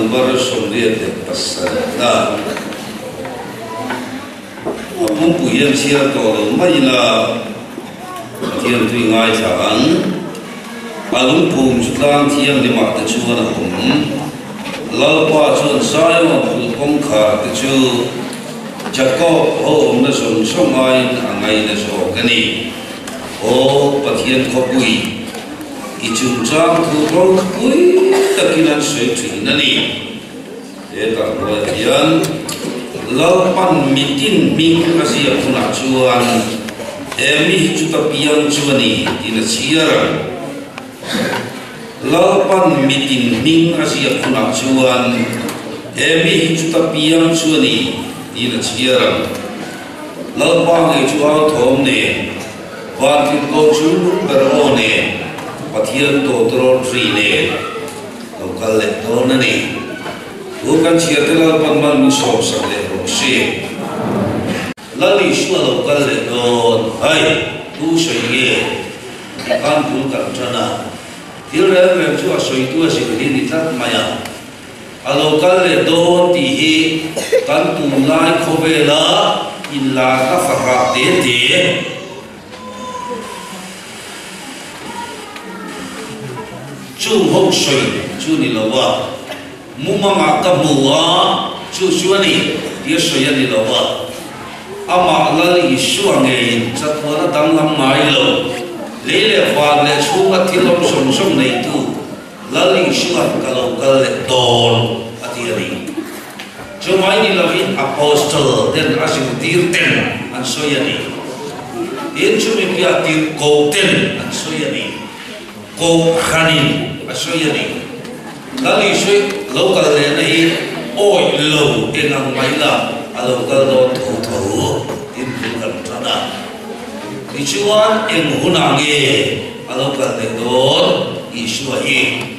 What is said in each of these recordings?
number somdia te pasada apung puyam sia to mai la thiam tui ngai thang alung phum chutlang thiam le ma te chuan lau pa chuan sai ma phul kong kha te chu Jacob ho na som som ai angai na so kani o pathian khopui ichung chang thu rong pui takinan soi thui na ni e ta ro hian lau pan mitin ming asia phuna chuan emi chuta piang chuani ina chiara lau pan mitin ming asia phuna chuan emi chuta piang chuani ina chiara lau pa nge chuao thom ne van tin ko chu bero ne pathian to tro tri ne lo kal le to na ni u kan chia te lau pan man mi so sa le ro she la li shu lo kal le don hai tu shoi ye kan tu kan chana til re re chu a shoi tu a si ni tat maya alo kal le don ti hi kan tu lai khobela illa ka farha te te chu hok soi chu ni lawa mumanga ka muwa chu shuani dia soi ni lawa ama lali shuange chatwana danglam mai lo lele fa le chu ka thilom som som nei tu lali shuan ka lo kal le don atiari Jomai ni lavin apostle dan asyik dirten an soyani. Dia cuma pihak dir koten an soyani. Ko khanin an soyani. Lalu soy lokal ni oi lo enang maila lokal lo thau in bukan sana. Ichuan eng hunange lokal ni don isuahi.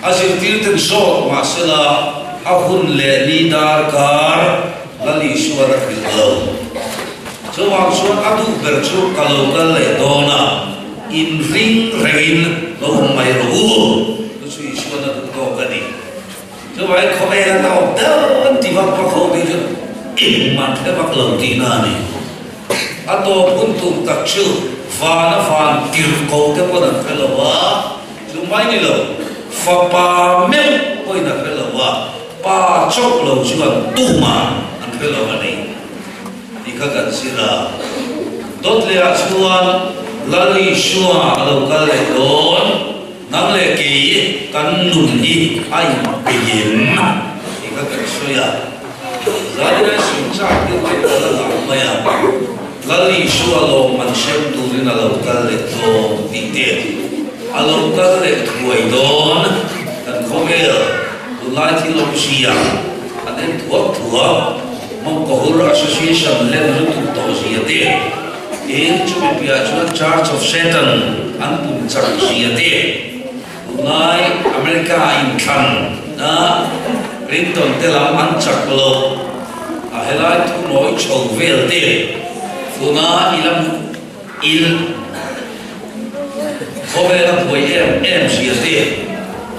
Asyik dirten so masalah ahun le lidar kar lali suara krilau. Cuma suara adu bercu kalau kale dona in ring rain lo mai rohu. Tusi suara tu kani. Cuma kau yang tahu dan tiba pakau dia iman tebak lautina ni. Atau untuk takcu fana fan tirkau kepada kelawa. Cuma ini lo fapa mem koi nak kelawa. Pa chok lo chuan tuma an phelo ani dikhakan sila dot le chuan lali shua lo kal le don nang le ki kan nun hi ai begin dikhakan soya zalira simcha ke la maya lali shua lo man shem tu rin lo kal le don dite alo kal le tuai don kan khomel Lai thi lo sia anen thua mong kohur association level tu to sia te in chume pia chuan Church of Satan an pun chak sia te lai America in kan na Clinton te lam an chak lo a helai tu noi chou vel te funa ilam il khobela poi em sia te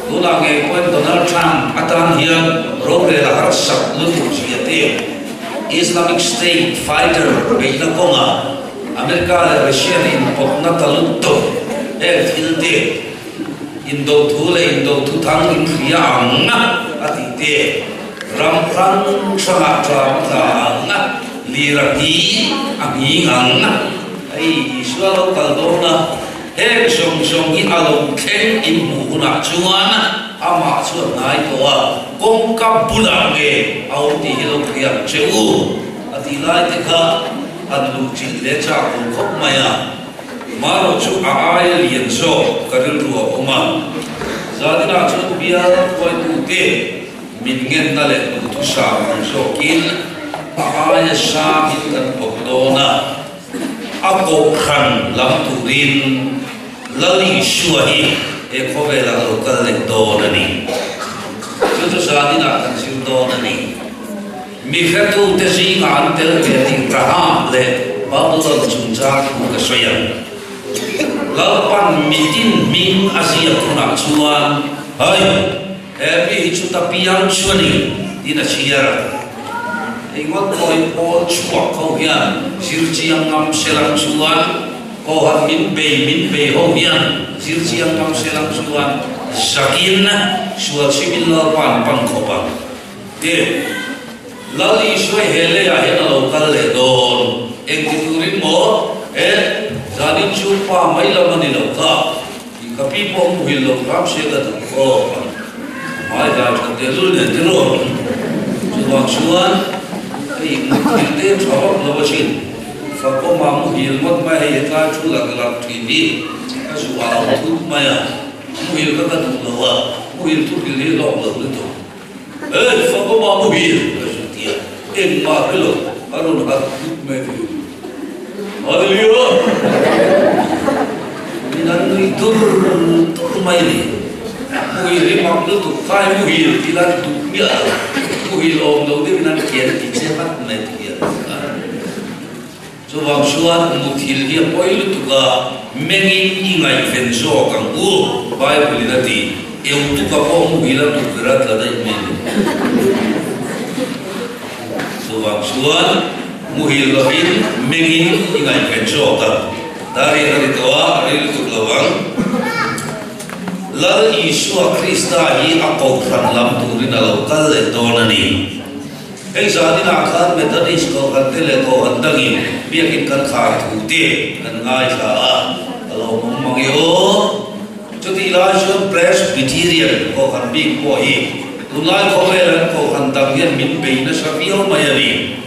Tuna nge point Donald Trump atan hian rogle la har sak lu siate Islamic State fighter beina konga America le Russia in potna talutto thilde indo thule indo thuthang in riang atite ram sanga anga lirahi angingang ai swalo kaldona Hei song hi along ken in muna chuan ama chuan nai toa kong ka bulange au ti hilo kriam cheu ati lai te kha adu chi le cha ko khop maya maro chu a ai lian so karil ru oma zadina chu bia koi tu te min ngen na le tu sa so kin a ai sa min kan pokdona ako khan lam turin lali shuahi e khobela lokal le donani chu sadina kan sim donani mi khatu te si ngan tel ve ti raha le babulon chungcha ku ka soyan lalpan mitin min asia kuna chuan hai every chuta piang chuani ina chiara ingot koi pol chuak ko hian sir chiang ngam selang chuan ko han min be ho hian sir chiang ngam selang chuan sakin sual simin la pan pang khopa de lali shoi hele ya he lo kal le don ek turin mo zanin chu pa mai la mani lo ka kapi po mu hil lo ram se ga ko mai da de lu ne de lo chuan chuan ai te thawak lo chin fa ko ma mu hil mot mai he ta chu la la thi bi ka su wa tu mai ya mu hil ka tu lo wa mu hil tu hil lo lo to fa ko ma mu hil ka su tia en ma lo arun ha tu mai di hallelujah nan ni tur mai ni mu hil ma lu tu kai mu hil ti la tu ya mu hil om lo de nan kian ti che pat mai ti ya so wang suan mu thil hi poi lu tu ga mengi ni ngai fen so kang u bible ni ti eu tu ka po mu hil tu rat la dai me so wang suan mu hil lo in mengi ni ngai fen so ka dari to ari lu tu lawang lal Yesus Krista hi ako khan lam turin alo kal le donani ei zani na khan methodist ko kan tele ko andagi biakin kan kha thu te kan ngai tha alo mong yo chuti la shon presbyterian ko kan bi ko hi tunai ko le ko kan dang yen min be na sa bio mayari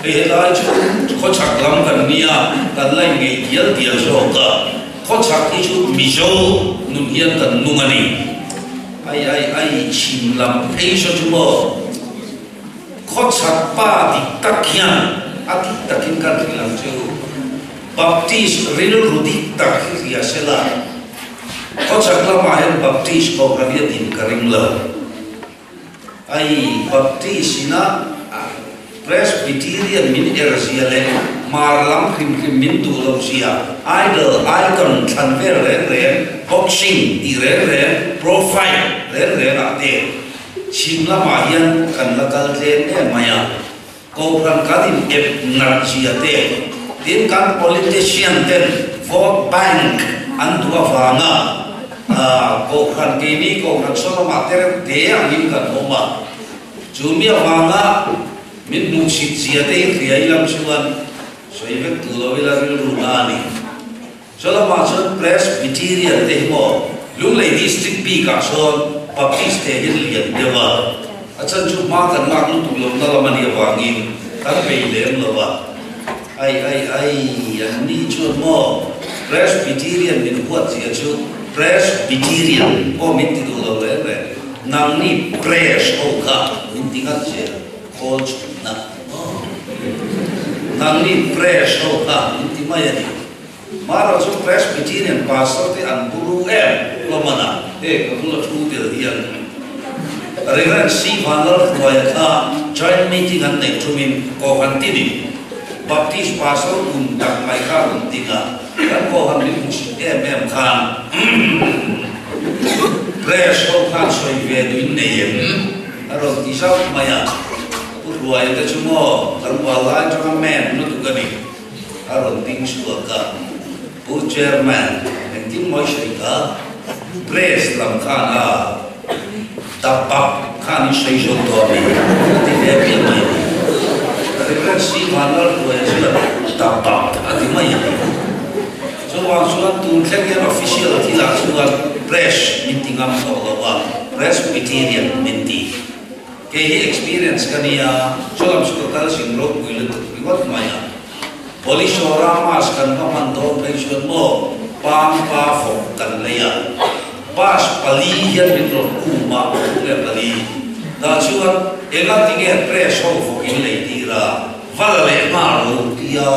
ei la chu ko chak lam kan nia kan lai nge dial dial so ka ko chak hi chu mi zo nun hian kan nungani ai chim lam ei so chu mo ko chak pa di takhian ati takin kan lam chu baptist ril rudi tak hi sela ko chak la ma hen baptist ko kan ya din karing la ai baptist ina presbyterian min erasiale marlam khim min tu lo sia idol icon transfer re boxing di re profile re na te chimla ma hian kan la kal le ne maya ko pran ka din ep ngar sia te din kan politician ten vote bank an tu awanga ko khan ke ni ko khan so ma te te angin kan homa chumi awanga min mu sit sia te khriai lam chuan soivet tu lo vela ru ani chola ma chon presbyterian te mo lung lei district p ka son baptist te hin lian dewa achan chu ma kan mak lu tu lo na la mani awangin kan pe lem lo wa ai ani chu mo presbyterian min huat sia chu presbyterian o min ti lo le nang ni pres o ka min tingat che kol na nang ni pres o ka min ti mai ani mara chu presbyterian pastor te an buru lo mana ka bula thu de hian reverend si vanal khoya kha joint meeting an nei thumin ko han ti ni baptist pastor un dak mai kha un tinga kan ko han ni em khan pres o kha soi ve du nei em aro ti sa maya ruai ta chumo kan wala cha men no tu gani aro ting su ka pu chairman en tim moi shai ka press lam khana tapap khani shai jo to mi ti de pi mai ta si vanal ko ya tapap ati mai so wa suan tu thek official ti la suan press meeting am to wa presbyterian minti ke experience kania solam suka sing rok guile riwat maya police ramas kan paman do pension mo pam pa fo kan leya pas pali hian mitro kuma le pali da chuan ela tinge press ho fo in le tira vala le ma ro tia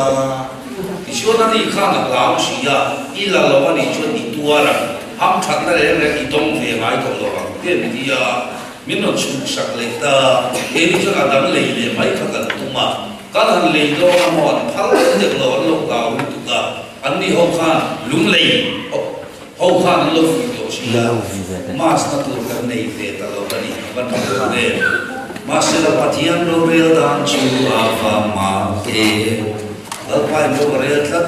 isiona ni khana lao sia ila lo ani chuan ni tuara ham that na le ki tong ve ngai ko lo te dia minno chu sak le ta eni chu adam le le mai kha kan tuma kan han le do mo phal de lo lo ka u tu ka an ni ho khan lung le ho khan lo fi do chi mas na tu kan nei ve ta lo bani ban tu de mas la pathian ro rel dan chu ava ma ke al pai ro rel tlat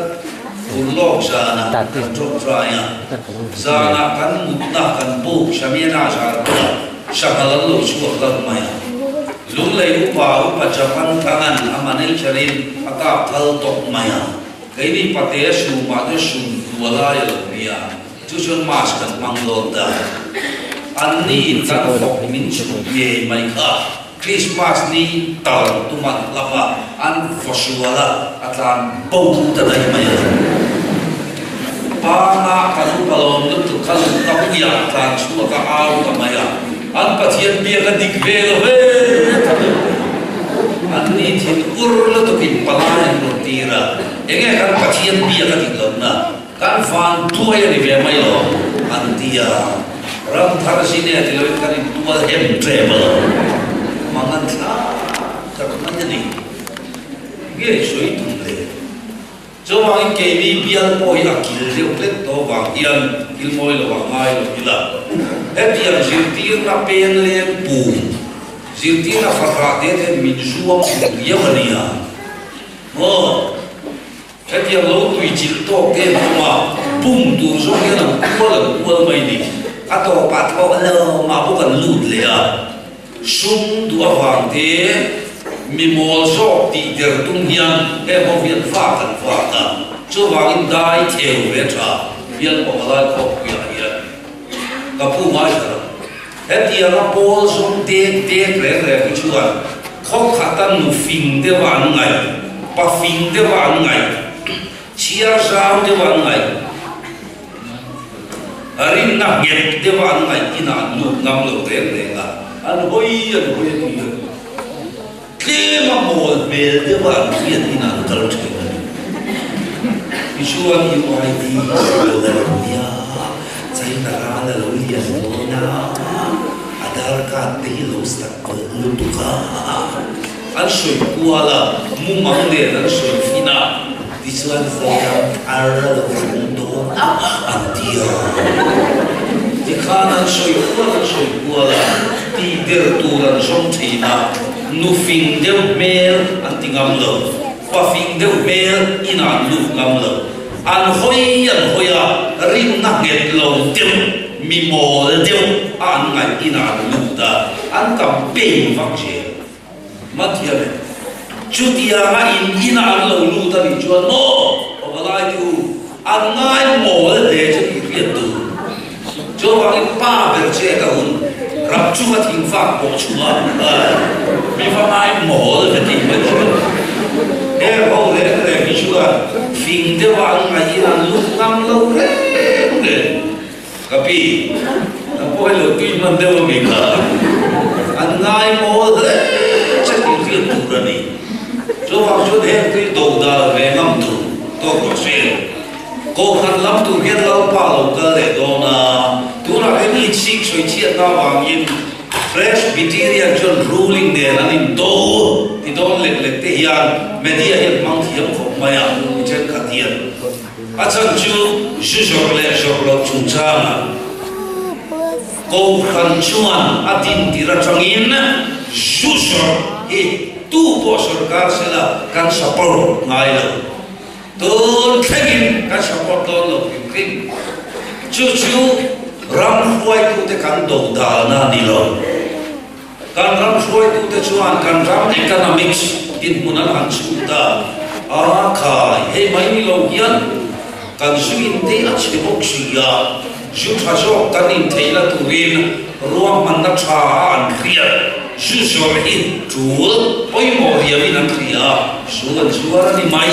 ulok sana tro traya sana kan mutna kan bu shamina sa shakalan lo chu ta maya lung lei upa japan tangan amanel charin akap thal tok maya cái đi bắt té sưu mà nó sưu đua lại rồi bây giờ chú chọn mas cần mang lon đó anh đi tan học mình chụp về mày cả Christmas đi tàu tụi mình làm anh phật sưu là anh bầu ta đây mày ba na kalu balon lúc tụi kalu tao cũng già tan sưu ta ao ta mày anh bắt hiện bia cái địch về rồi anh đi thì ur là tụi mình palai một tí ra engge kan pathian bia ka tiklona kan fan tuai ni ve mai lo antia ram thar sine atilo kan dual hem travel mangan tha ka man ni ge soi tum le cho wang ke mi bial poi akil leu let to wang ian il moi lo wang mai lo ila etian jirtir na pen le pu jirtir na fakra de min zuam yamania mo cái tiếng lâu tùy chỉ to cái mà bung tu số cái là quơ mày đi, à to bắt to lơ mà bốc cần lụt lẹ, sung đua vàng thế, mi mol số thì der tung hiền, em không biết pha cả, cho vàng đại theo về trả, viên bỏ lại khóc kia hiền, gặp phụ mai rồi, cái tiếng nó bol sung tê rẻ cái chú anh, khóc khát tan nụ phình thế vàng ngày, ba phình thế vàng ngày chia sao để vào ngày, arin nạp nghiệp để vào ngày thì nào lục ngâm lục đen đen à, anh hoi gì, khi mà một về để vào ngày thì nào trở thành, ví dụ như vậy thì là ya, saya nak ada lalu dia semua, ada kata hilang satu lutuka, anh soi kuala, mumang dia anh soi fina. This one saya arah untuk antia. Jika soi kuala tidur turan som tina, nufing deu mel anti ngamlo, pafing deu mel ina nuf ngamlo. An hoya rim nak get long deu mimol deu an ngai ina nuf da an kam peng vakje matiabe. Chutia in an lo lu ta ni chuan mo o lai tu an ngai mo le che ki riat tu cho wang pa ber che ka hun rap chu ma thing fa po chu ma mi fa mai mo le ti ma chu e ho le mi chu a fing de wang ngai an lu ngam lo le ka pi ta po lo tu man de mi ka an ngai mo le che ki riat tu ra ni cho vào chỗ đấy cái đầu đà về ngâm tù tôi có chuyện cô khăn lắm tù biết lâu pa lâu cơ để đó là tù là cái gì xích suy chiết ta vàng in Presbyterian John ruling để là nên đâu thì đó lệ thế hiền media hiện mang thiệp không mày à trên cả tiền à chân chú sử lệ sử dụng chung trang cô khăn chuan à tin tira trong in sử dụng tu po sarkar sila kan support ngai lo ton khagin kan support ton lo kim chu ram huai tu te kan do da na ni lo kan ram huai tu te chuan kan ram economics in munan han chu ta a kha he mai ni lo hian kan suin te a chebok sia ju tha so kan in theila turin ruam man na tha an khriat sư sửa in chúa ôi mồ hiểm in ăn khỉ à xuống chúa đi máy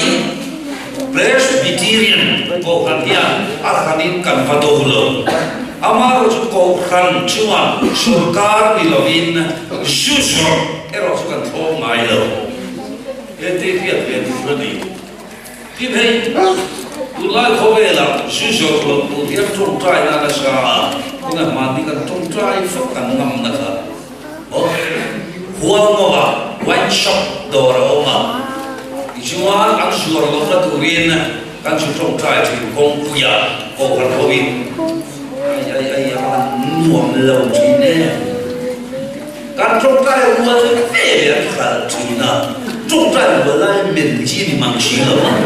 Presbyterian cô khăn hiền à khăn in cần phát đồ lợn amaro chú cô khăn chúa sửa car đi lợn in sư sửa em rồi chú cần thô ngài lợn em tê thiệt em rất đi tiếp hay tu lai khó về là sư sửa lợn tu thiệt trong trai là sao con em mà đi cần trong trai phức cần ngầm là sao huang ngova wine shop đồ rồi mà chúng ăn sủi lông là tủ riêng kan chu trong trai thì công kuya ko kan hovin ai nuông lâu chỉ nèการจงใจว่าเอ๊ะขัดทีน่ะจงใจว่าไล่เหม็นจีนมังชีแล้วมั้ง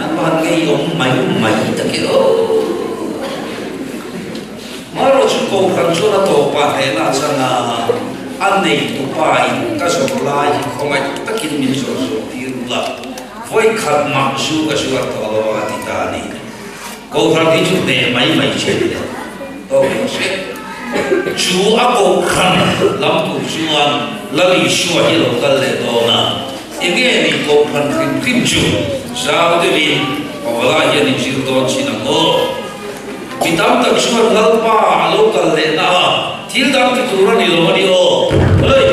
อันมันไงยมไม่ตะเกียบมาเราจะโกกันชวนตัวป่าเห็นอาจารย์อันนี้ตัวป่าอีกก็สบายของไอ้ตะกินมินโซโซที่รู้ละไว้ขัดมังชูก็ชวนตัวเราที่ตานี่โกกันที่จุดเนี่ยไม่เช่นเดียวตัวเองเช่นชูอาโกขันลำตุชวนละลิชัวที่เรากันเลยตัวน่ะอีกอย่างนี้โกขันคริมชูสาวเดวินพอเวลาเย็นนี่จิตตัวชินังโก้มีตามตักชวนลัลปาลูกกันเลยนะที่ตามที่ตัวนี่เราไม่โอ้เฮ้ย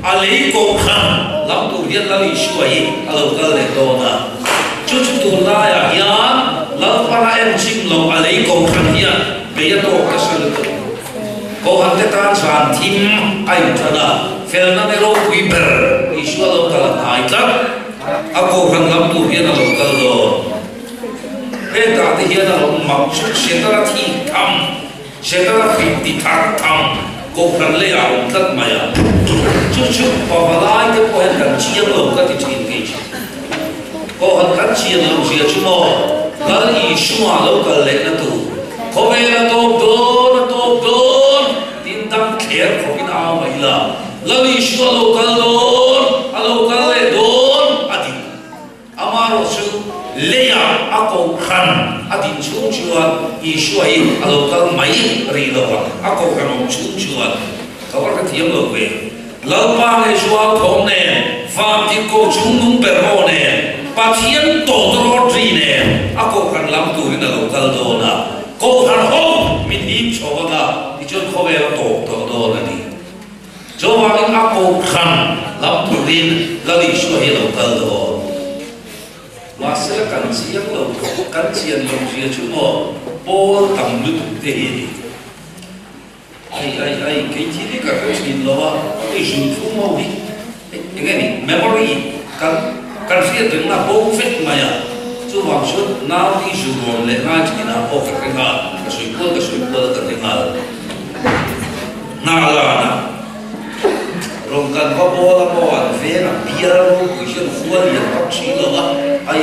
อะไรโกขันลำตุเรียนละลิชัวที่เรากันเลยตัวน่ะจุดตัวลายยันลัลปาเอ็มชิมเราอะไรโกขันยันเบียดตัวกษัตริย์โกหันเตตานสานทิมไอ้ท่านะเฟลนันเอโรวิเบอร์อิชัวโลกาลหายครับอาโกหันลำตัวเฮียนโลกาลโดเฮตาที่เฮียนโลมักชุดเชตระที่ทำเชตระที่ติดทางทำโกหันเลี้ยงตัดมาชุดพอมาไล่ที่พอเห็นกันเชียร์โลกาที่ทิ้งกิจโกหันกันเชียร์โลกเชียร์ชั่วโมงแล้วอิชัวโลกาลเล็กนั่นตัวเขาเวลาโตโดตั้งเขียนของพี่น้าไม่ละแล้วอิชัวโลกาลโดนอโลกาลเลโดนอดีอามาโรสุเลียอาโกขันอดีชุ่มชวนอิชัวอิอโลกาลไม่รีโลวะอาโกขันองชุ่มชวนเขาว่ากันเทียมโลกเวแล้วป้าให้ชัวทองเนี่ยฟาร์มที่โกชุ่มนุ่งเปรโมเนี่ยป้าเทียนโตตลอดรีเนี่ยอาโกขันลำตัวนี่อโลกาลโดนะโกขันห้องมินิชอวนะจนเขาเวลาโตโดนนี่จงวางอาโกขันลำตุรินแล้วอิชัวให้เราเติร์ดมาเสียกันเสียงเรากันเสียงเราเสียชั่วโมงโป้ตั้งลุกเตะไอ้กิจที่กับคนสินเราว่าไอ้จุดทุ่มเอาดิยังไงนี่ memory กันเสียถึงน่ะโป้ฟิตมาอ่ะจู่วางชุดน้ำที่จุดบอลเล่นง่ายที่น่ะโป้ฟิตกันง่ายก็ช่วยเปิดกันง่ายน่าละนะรวมกันก็บอกแล้วว่าเวลาเบียร์เราคุยกันหัวเรียนกับชีแล้วว่าไอ้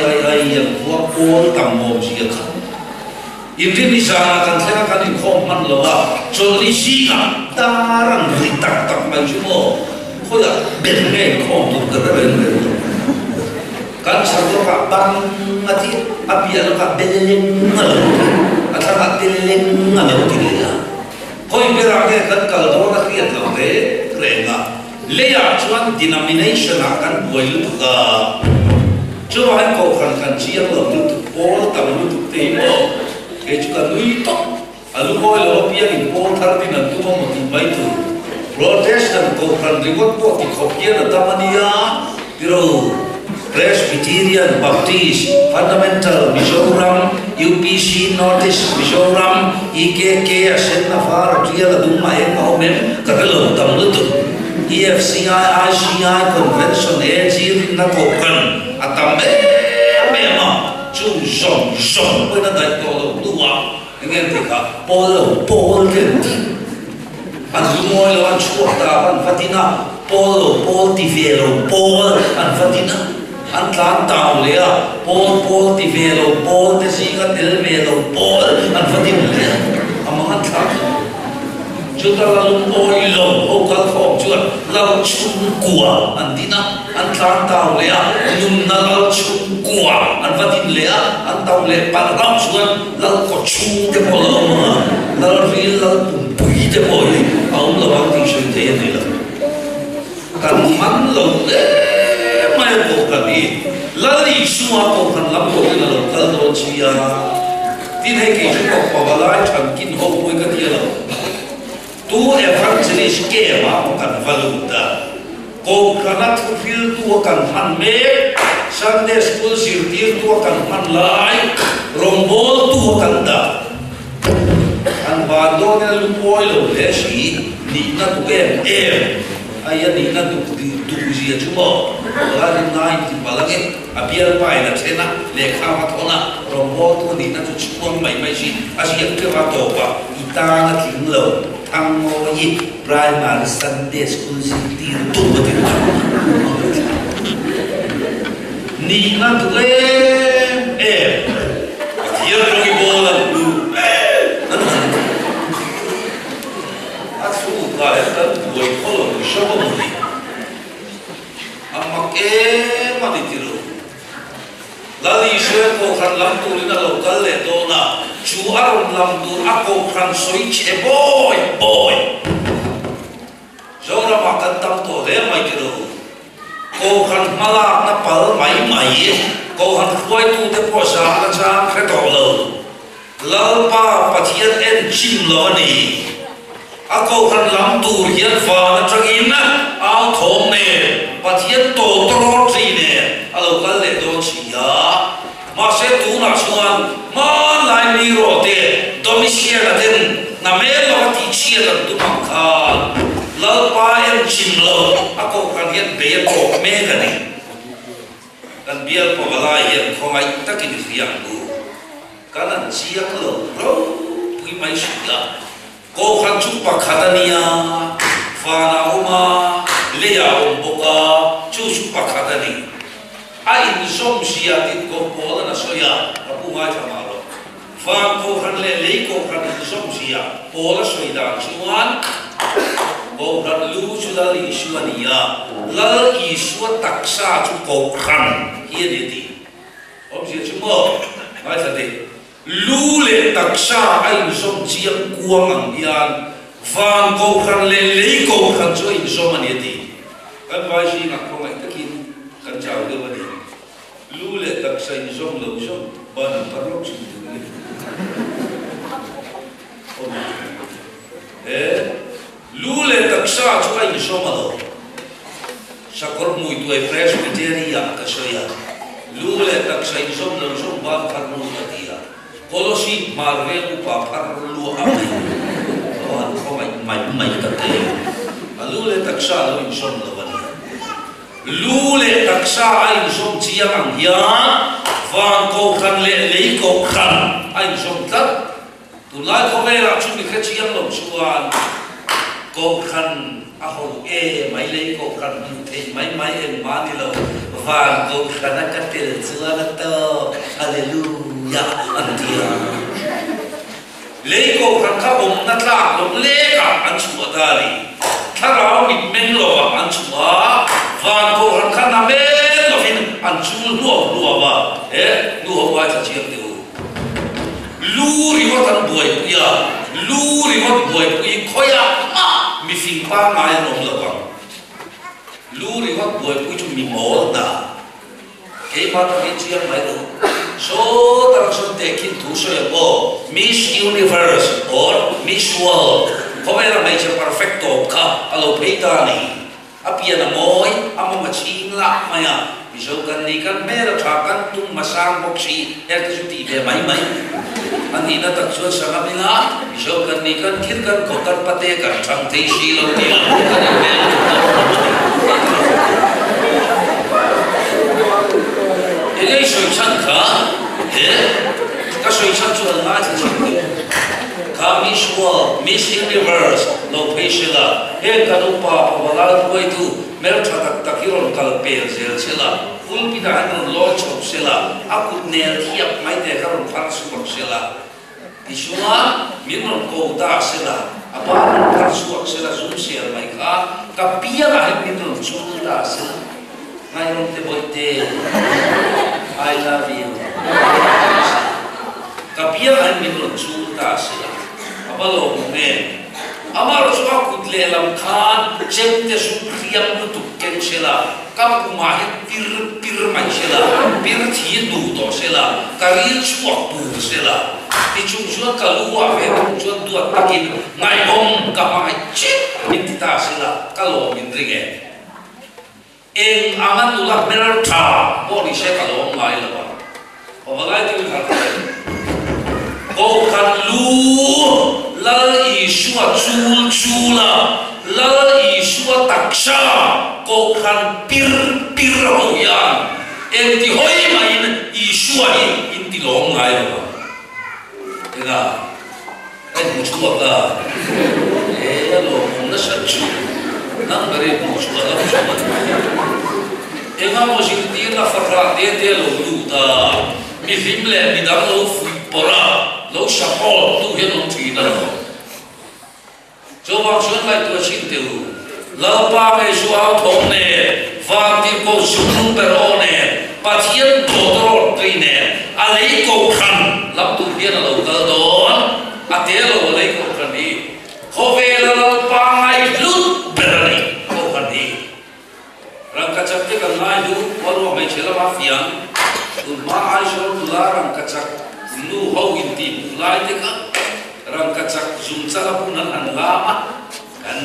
ยังหัวโอนตั้งโมงชีกันอินทินิสากันเท่ากันอีกคนมันแล้วว่าจนลิซีกันตารังริตักไปชั่วโมงเขาอยากเป็นไงข้อมูลกันเป็นไงกันสักตัวกับบังอาทิตย์อาเบียร์กับเบลเลนนั่นอาจารย์กับเบลเลนนั่นเราที่เลยนะคอยเวลาแค่กันกัลโดนักเรียนเราเร่งอ่ะเลี้ยชวน denomination กันบวยลุกอ่ะชวนให้เขากันเชียร์เราลุกโป้ตั้งลุกเต็มอ่ะเกี่ยวกับลุยต่ออาลูกเขาเราเพียงโป้ทาร์ดินันตัวมันที่ไปตัว Protestant เขากันรีวอร์ดพวกที่เขาเพียงตั้งมันเนี่ยที่เรา Presbyterian Baptist Fundamental Mizoram UPC Northeast Mizoram EKK Asenna Far Trial Duma Ekaumen Kakalo Tamutu EFCI ICI Convention AG Nakokan Atame Mema Chung Song Pwede na tayo Dua Ngayon tika Pol Kenti Ang lumoy lang ang suwata Ang fatina Pol Tivero Pol Ang fatina Ang tao liya Pol Tivero Pol Tesiga Telvero Pol Ang fatina liya Ang mga tao Juta lalong oilong o kalkong juta lalong chungkua andina ang tao liya yung nalalong chungkua ang fatin liya ang tao liya parang juta lalong ko chungke po lalong lalong rin lalong pumpuite po ang lalong tisyo tayo nila kanman lalong may po kami lali suwa po kan lam po lalong kaldoon siya tinay kayo ko pawalay changkin ho po ikatiya lalong tu evangelist ke ma kan valuta ko kana tu fil tu kan han me Sunday school sirtir tu kan han lai rombol tu kan da an bado ne lu poilo le shi ni na tu aya ni na tu ji chumo la ni nai ti balage abiar pai na chena le kha ma thona rombol tu ni na tu chumo mai shi asi ke wa to pa ita na king lo thang ngồi primary Sunday school city tu cái gì ni na tu le dia pergi bola lu asu kaya kan buat kolom siapa mesti amak mati tiru lalu isu ko kan lam tu ni na lokal le do na chu aron lam tu ako kan switch boy jora makan tam to le mai tiru ko kan malak na pal mai ko han khoi tu te po sa na cha khe to lo lal pa pathian en chim lo ni ako kan lam tu hian fa na changin na ao thom ne pathian to tro tri ne alo kal le do chi ya ma se tu na chuan ma lai ni ro te domicile den na me lo ti chi la tu ma kha lal pa en chim lo ako kan hian be ko me ka ni kan biar pawala hian khongai takin riang bu kanan chiak lo ro pui mai sula ko khan chu pakhatania fana uma leya boka chu pakhatani ai som sia tin ko pola na soya apu ngai thamalo fa ko khan le ko khan som sia pola soida chuan ko khan lu chu da li suania lal isu taksa chu ko khan hian ti om sia chu mo mai sa ti lu le taksa ai som chiam kuang ang hian van ko khan le ko khan chu in som ani ti kan vai si na ko ngai takin kan chau de wa ni lu le taksa in som lo som ban parok chu lu le taksa chu ai som alo sakor mui tu ai presbyteria ka soya lu le taksa in som lo som ban parnu ta dia kolosi marve ku pa par lu ami on ko mai ta te lu le taksa lo in som lo ban lu le taksa ai som chia ang ya van ko khan le ko khan ai som tat tu lai ko ve la chu mi kha chiang lo chuan ko khan a ho mai le ko khan the mai en ma ni lo van ko khan ka tel chuan to hallelujah antia le ko khan ka om na tla lo le ka an chu adari thara mi men lo an chu a van ko khan na me lo hin an chu lo ba nu ho wa cha chiang de lu ri wa tan boy ya lu ri wa boy pi khoya ma mi fing pa ngai nom lo ba lu ri wa boy pi chu mi mo da ke ma ta ni chiang mai do so tar so te kin thu so ya bo Miss Universe or Miss World ko era mai cha perfecto ka alo peita ni apia na moi amo ma ching la maya biso kan ni kan mera tha kan tum masang boxi er ta su ti be mai ani na tak chu sa ngamila biso kan ni kan khir kan ko kan pate kan thang thei si lo ti la ele soi chan kha ka soi chan chu na cha chi ka Miss Universe lo peishila he ka no pa wala koi tu mer tha tak hiron kal pe zel chela full pida an lo chok sela akut ner thiap mai te ka ron phar su bok sela isua min ron ko da sela apa phar su bok sela zum sel mai ka pia ga he min ron chu da sela ngai ron te boite I love you ka pia ga min ron chu da sela apalo me amar chuka kutle lam khan chemte su kriam nu tu ken sela kam kuma he pir mai sela pir thi du to sela kari chuak tu sela ti chung chu ka luwa ve chu tu takin ngai bom ka mai chi min ti ta sela ka lo min ringe eng aman tu la meral tha bori se ka lo ngai la ba obalai ti ka ko kan lu lal isua chula lal isua taksha ko khan pir ho ya en ti hoi mai isua in ti long ngai ba ena en chua ka lo na sa chu nang bari mo chu ala chu enga mo jingti na fara te lo lu ta mi himle mi dang lo fu pora lo shapol tu he lo thi na lo cho wa chuan lai tu chin teu la pa me ju au thong ne va ti ko su nu per one pathian to ro tri ne a lei ko khan lam tu hian lo ka don a te lo lei ko khan ni ho ve la pa mai lut per ni ko khan ni rang ka chak te ka ngai du wa ro mai chela ma fiang tu ma ai so tu la rang ka chak nu ho in ti lai te ka rang ka chak zum cha la punan an la ma kan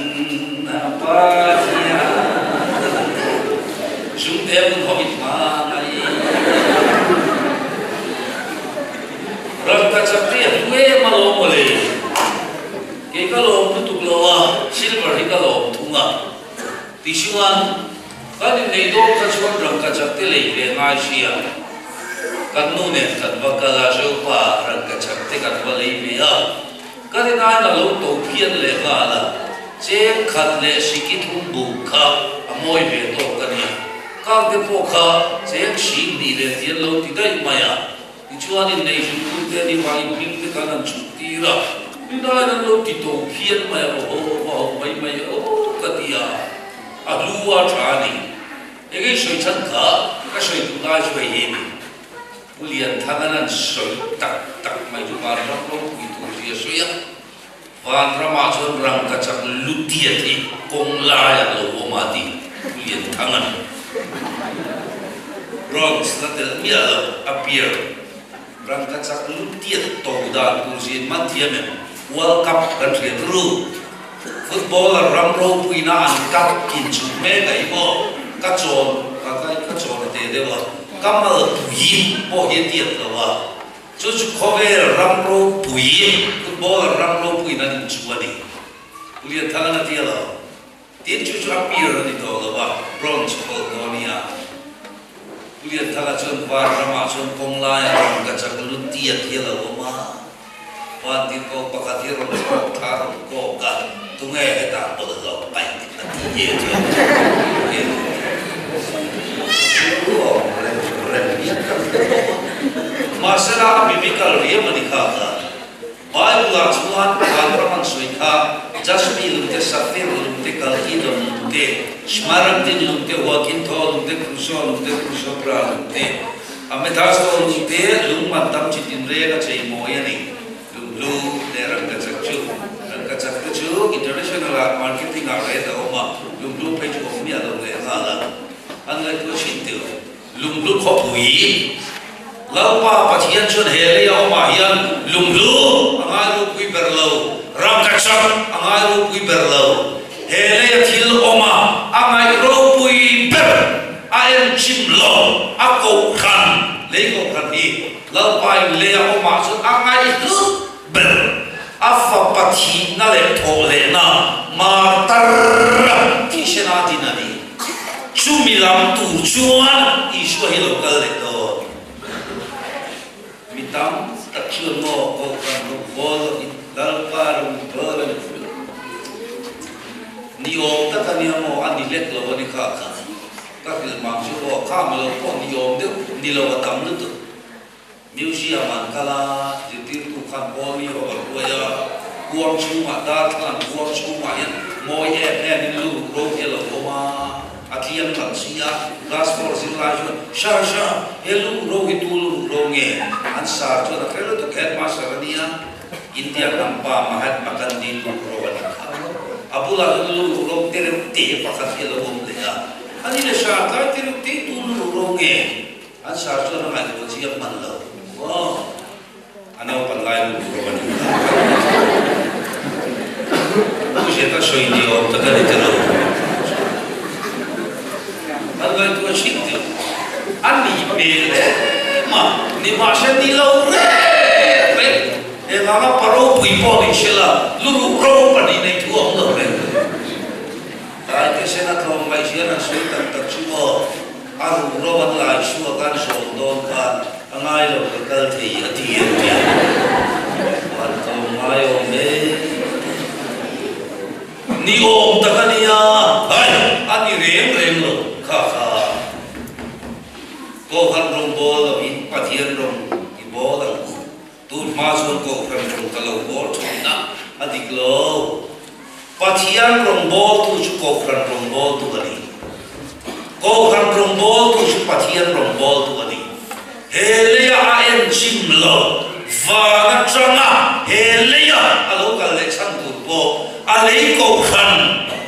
pa ya zum te mun ho mit ma ngai rang ka chak te we ma lo mo le ke ka lo tu lo wa silver hi ka lo thunga ti shuan kan nei do ka chuan rang ka chak te le ve ngai sia kan nu ne kan ba ka la jo pa rang ka chak te kan ba le ve a kan nai na lo to phian le ga la che khat le sikit hum bu kha amoi ve to kan ya ka de po kha che shi ni le ti lo ti dai ma ya ti chuan in nei ju ku te ni mai ping te kan an chu ti ra ni nai na lo ti to phian ma ya o mai mai o ka ti ya a lu wa tha ni e ge soi chan kha ka soi tu ga soi ye ni ulian thangan an soi tak tak mai ju ma ra lo ki tu ji soi ya van rama chon rang ka chak lutia thi kong la ya lo ma ti ulian thangan bronx na tel mi ala appear rang ka chak lutia to da tu ji man thiam world cup kan thia ru footballer ram ro puina an kap kin chu me gai mo ka chon te de wa kamal pui mo he tiat la wa chu chu khove ram ro pui footballer ram ro puina ni chu ani ulia thana ti la tin chu chu appear ni to la wa bronze Polonia ulia thana chon wa rama chon kong la ya ram ka chak lu tiat hi la ma wa ti ko pakati ro ko thar ko ka tungai ta po lo pai ti ye je masala biblical riamani kha ka Bible la chuan Abraham sui kha jasmi lumte safir lumte kalki lumte shmaram tin lumte wakin tho lumte kruso pra lumte ametas tho lumte lumma tam chitin re ka chei moyani lu le rang ka chakchu international marketing a re da oma lu pe chu mi a lo le la an le ko shin te lu kho pui lau pa pathian chon he le ya ma hian lu anga lu pui ber lo ram ka chak anga lu pui ber lo he le thil oma anga ro pui ber a en chim lo a ko khan le ko khan ni lau pa le ya oma chon anga lu ber afa pathi na le tho le na matar ti shena dinani chumilam tu chuan isu hi lo kal le to mitam takchun mo ko kan ro bol dal par bol ni om ta kan ya mo ani let lo ni kha kha ka fil ma chu lo kha ma lo ko ni om de ni lo tam lu tu museum an kala jitir tu khan boni or ya kuang chu ma da than kuang chu ma yan mo ye pen lu ro ye lo ma athiam thang sia glass for sin la ju sha helu ro hi tu ro nge an sa chu na khelo to khet ma sarania india nampa mahatma gandhi lu ro wa kha abula lu ro tere te pakhat ye lo le ya ani le sha ta tere te tu lu ro nge an sa chu na ma ko chi man lo wow anau pan lai lu ro wa ni ku je ta shoi ni o ta ga ni te lo Algai tu shinti, ani bele, ma ni masih ni lau re, mama paro pui poni shela, luru pro pani nei tu ang lau re. Ay kesena tu mai siana sultan tercuma, aru roban lai shua kan soldon kan, angai lau kekal ti hati hati. Anto mai ome, ni om takania hai ani rem lo kha ko han rong bol lo in pathian rong i bol lo tu ma son ko kan rong kalo bol china adik lo pathian rong bol tu chu ko kan rong bol tu ani ko kan rong bol tu chu pathian rong bol tu ani Helia en chim lo và na changa Helia alo kal le chan tu po alei ko khan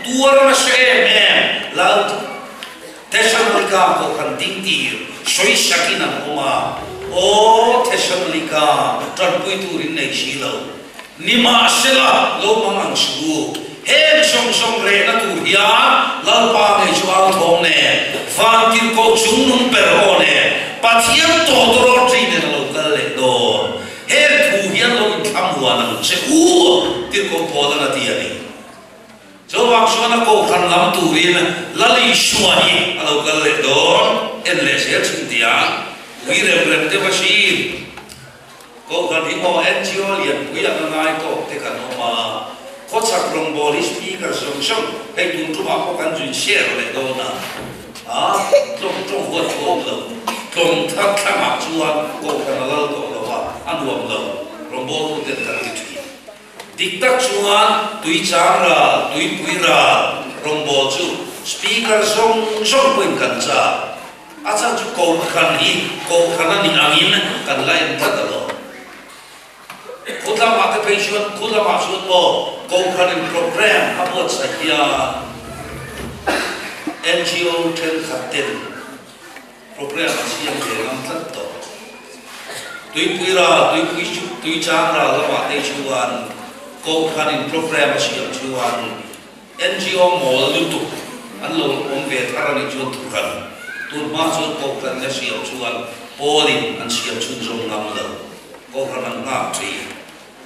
tuar na se em la Thessalonica ko khan ding ti soi sakina oma o Thessalonica tran pui tu rin nei si lo nima sela lo mangang su hem song re na tu hia lal pa nei chu al thong ne van tin ko chung nung per ho ne pathian to ro tri ne lo kal le do he thu hian lo tham hua na che u tin ko po na ti ani cho wang so na ko khan lam tu rin la li shua hi lo kal le do en le se chin dia wi rem te ba shi ko khan hi mo NGO lian wi ya na ngai ko te kan no ma ko chak rong bo li speaker song he tu tu ba ko kan jin share le do na trong vượt gồm lầu gồm thắc thắc mạc chuan gồm khăn lơ gồm lầu ăn gồm lầu gồm bố tu tiền khăn kịch thủy địch tắc chuan túi tráng ra túi bùi ra gồm bố chu speaker song quên khăn cha chắc chú gồm khăn hi gồm khăn anh in khăn lại thắc lầu khút la mạc cái chuan khút la mạc chuan bố gồm khăn in program hấp dẫn sạch NGO ten khaten program siam de lam tlat to tui chang ra la ma te chuan ko khanin program siam chuan NGO mol lu tu an lo om ve thara ni chu tu khan tu ma chu ko khan le siam chuan polin an siam chun jong ngam lo ko khan an nga tri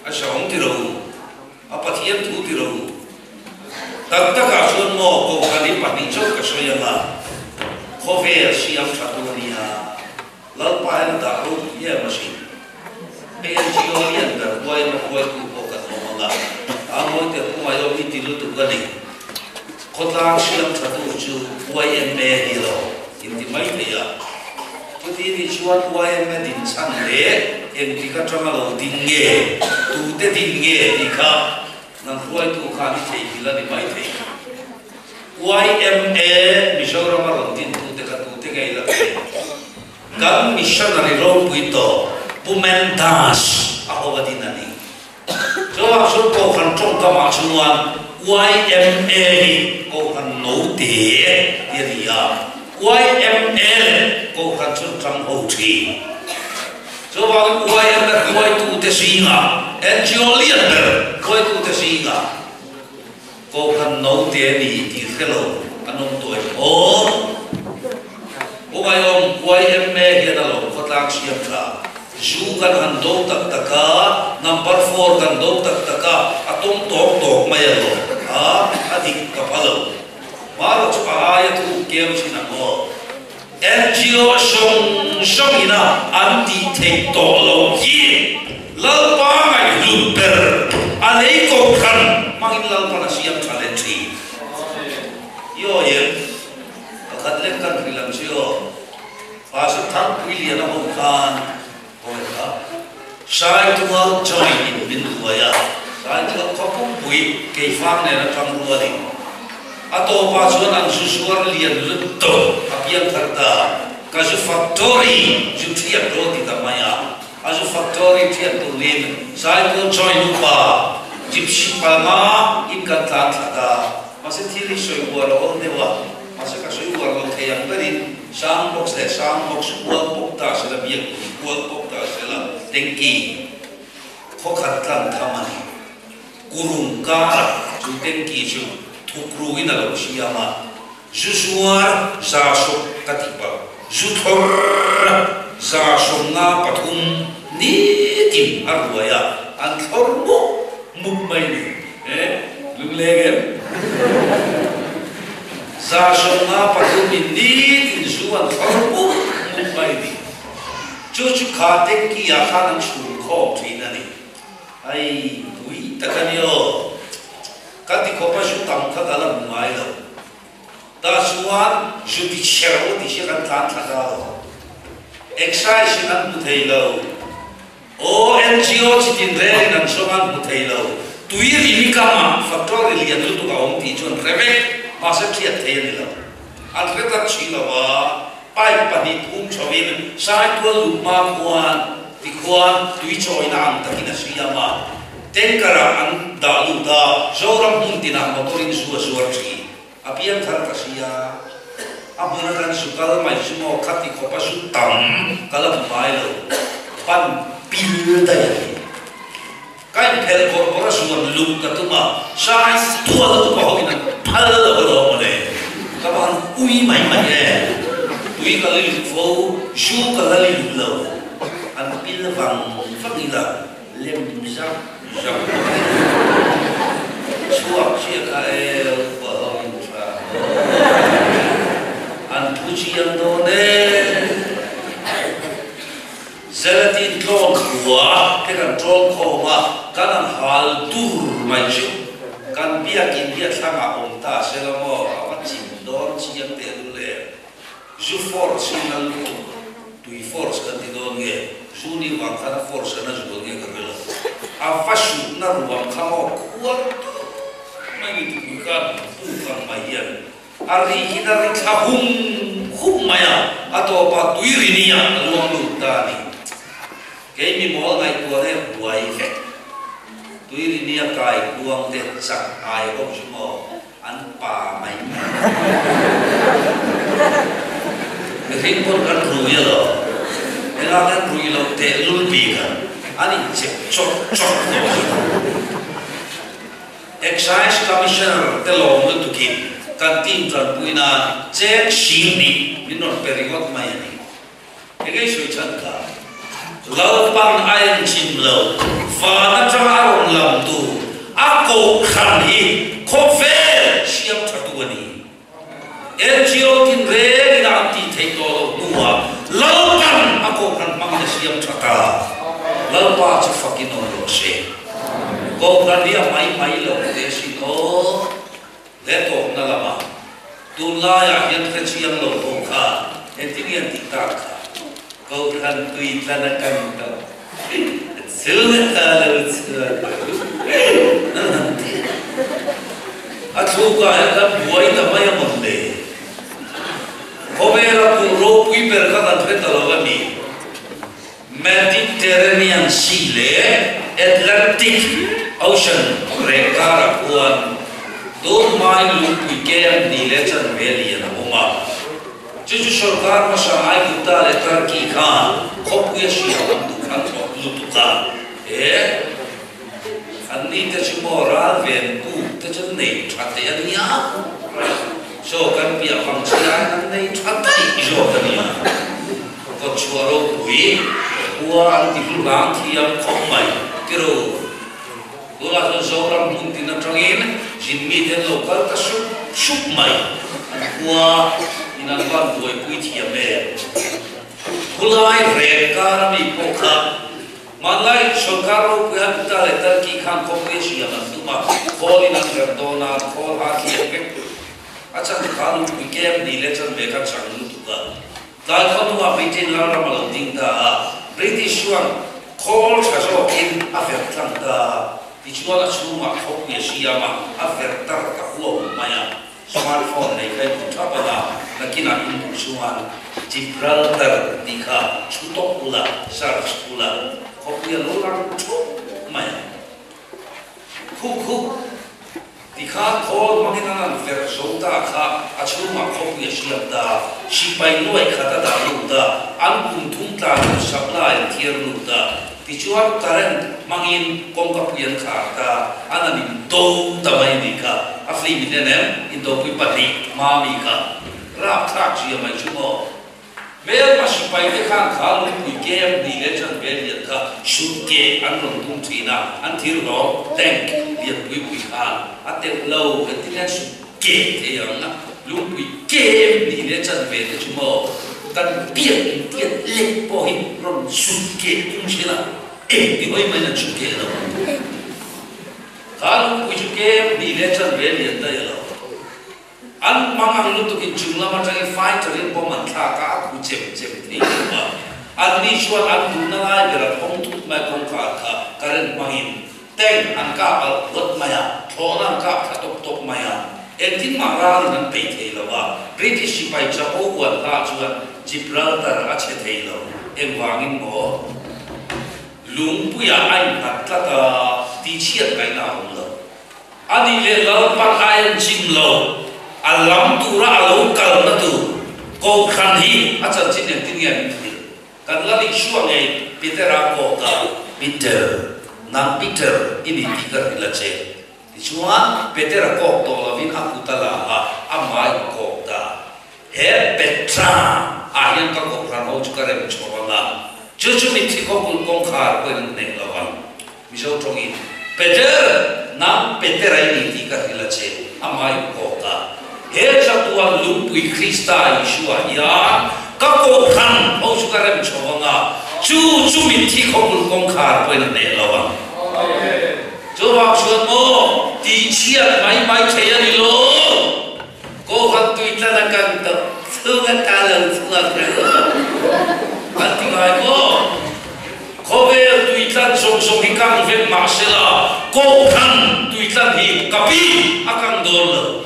a shaong ti ro a pathian thu ti ro tak taka chuan mo ko khani pani chok ka soyanga khove siam thatunia lal pa en da ru ye mashi NGO lian da boy ma boy ku ko ka no manga amoi te ku mai mi ti lu tu ga ni khotla siam thatu chu YMA hi lo in ti mai te ya tu ti ni chuan YMA din chan le en ti ka tama lo ding nge tu te ding nge ti kha nang huai tu khani thei hila ni mai thei YMA Mizoram ron tin tu te ka tu te ngai la kan missionary ro pui to pumen das a ho badina ni so a so ko khan chong ka ma chuan YMA ko khan no te ye ria YMA ko khan chong chang ho thi so wa YMA koi tu te singa NGO leader koi tu te singa ko khan no te ni ti hello anom toi o mai om YMA he na lo khatlang siam tha ju kan han do tak taka number 4 kan do tak taka atom tok mai lo adik kapalo maro cha ya tu kem sina mo NGO song ina anti take to lo yi lal pa ngai luper alei ko khan mangin lal pa na siam challenge yo ye khat len kan rilam sio Pasal tak pilih na hong kan, boleh saya tu mal join in bindu ya, saya tu kapung bui keifang ni na kamru ni, atau pasal ang susuar lian luto, apian kerta, kasu factory jutiap roti tamaya, kasu factory tiap tulin, saya tu join lupa, gypsy palma ikan tan ada, masih tiri soy buat orang dewa. Masa kasih uang lo kayak tadi, sang box uang box tak sila biar uang box tak sila tengki, kokatan taman, kurung kar, tu tengki tu tukruin alo siapa, jusuar zasuk katipa, jutor zasuk ngapatum ni tim arwaya, antormu mumbai, lulegen. Zasong nga patumin ni tinsuan farbo mumbai di. Cucu katek ki akan ang surko tina ni. Ay, ui takanyo. cái thì có bao nhiêu tầm các cái là ngoài rồi ta suan dù bị chéo thì sẽ cần tan thật ra exercise năng cụ thể lâu NGO chỉ tin về năng số năng cụ thể lâu tùy ý cái mà factor liền luôn tụ ông thì chọn revek mà sẽ thiệt thế này lâu anh rất là chỉ làว่าไปปฏิภูมิชวินสายตัวลุมาควรที่ควรตุยชอยนามตะกินสียามาเต็งกระอันดาลุดาโจรมุนตินามตัวรินสัวสัวชีอภิยันทร์ตะสียาอาบุญกันสุกัลไม่ชิโมขัดที่ขบสุดตั้มกัลไม่เลยปันปิลได้ยังไก่เพลกอร์ปอร์ส่วนลุกกระตุ้มาสายตัวลุกมาหอกินพัลล์ก็โดนเลยกับอันอุ้ยไม่เนี่ยTui kalau info, ju kalau info, ambil bang, fakirlah, lem jam, suap siapa bahang cah, antuci yang done, zeratin drone kuah, kan drone koma, kan hal tur maju, kan biar sama onta, selama apa cindor siang terule. Ju force na lu tui force kan ti don nge ju ni wang kana force na ju don nge ka bela a fashu na ruang khamo kuat mai ni tu ka tu kan mai yan ari hina ri hum maya ato pa tui ri ni ya luang lu ta ni ke mi mo ngai tu ne buai fe tui ri ni ya kai luang te sak ai ko ju mo an pa mai Ring pun kan rugi loh, kan rugi loh telur bigan, ani cok loh. Excise Commissioner telur itu tukin, kan tim tuan puina cek sini, minor perigot maya ni. Ini suican ka, laut pang air cim laut, fana camarong lam tu, aku khani, kofer siap tertuani. NGO tin re na ti thei to nuwa laupan ako kan mangna siam thata laupa chi fakin on lo se ko kan dia mai lo de si no le to na lama tu la ya yan kan siam lo ko kha entian ti ta kha ko kan tui tana kan ta suta lo suta atsuka ya buai ta mai monde Kovera puro pui perkata treta logami Mediterranean Sea Atlantic Ocean rekara kuan do mai lu pui kem di lechan valley na uma juju sarkar masa ai kita le Turkey khan khopya shi ham du khan lu tu ka anni te chimora ven ku te chen nei thate ania so kan pia pangsian kan nei thatai jo kan ya ko chuaro pui ua anti pulang thiam khomai kiro ula so ram punti na trangin jinmi den local ka shup mai ua inan kan buai pui thiam me ulai re ka mi pokah Malai Shokaro Puhanta letter ki khan cooperation tuma call in Andona call haki acha khan weekend di lecture beka changlu tuka dal khatu a bitin la mal ding da British one call chaso in aftertan da ichwala chuma cooperation ma aftertar ka huwa maya smartphone nei kai thapala nakina in chuan Gibraltar dikha chutokula sarskula Kopi lolang cuk maya, kuk dikha kol manginan versota kha achuma kopi siap da sipai luai kata da luda angkung thungta supply tier luda dicuat taren mangin kongkapian kha da ananim do tamai dikha afli minenem indo pipati mami kha rap trak sia mai chumo Mel masih pakai kan kalau weekend di lecture belian ka shoot ke anong tung tina antir no tank lihat bui kan ate low ketika shoot ke yang na lu weekend di lecture belian cuma kan biar dia lepohin ron shoot ke tung sila di mana shoot ke lo kalau kujuke di lecture beli anda ya lo an mangang lu tu kinjungla macam fine cari poman thaka aku cem ni an ni suan an guna lai berat hong tut mai kong ka karen mahin teng an ka al got maya thona ka top maya entin mara nan pe the lo wa British pai cha o wan la chuan Gibraltar a che the lo em wangin mo lung puya ai nat ta ti chiat kai na lo ani le lo pa ai jing lo alam tura alo kal na tu ko khan hi acha chin ne tin yan kan la lik shuang ei Peter a ko ka Peter nang Peter ini tiga la che chuan Peter a ko to la vin aku ta la amai ko ta he Petra a yan ka ko khan ho chu ka re chu la chu mi thi ko kun kong khar ko ne la wan mi so tong in Peter nang Peter ini tiga la che amai ko ta he chatuan lumpui Krista Yeshua ya kako khan ho sukarem chonga chu mi thi khong kong khar poin ne lawa jo ba chuan mo ti chia mai theya ni lo ko khan tu itla na kan ta thunga ta la thunga an ti ngai ko ko ve tu itla song hi kang ve ma sela ko khan tu itla hi kapi akang dol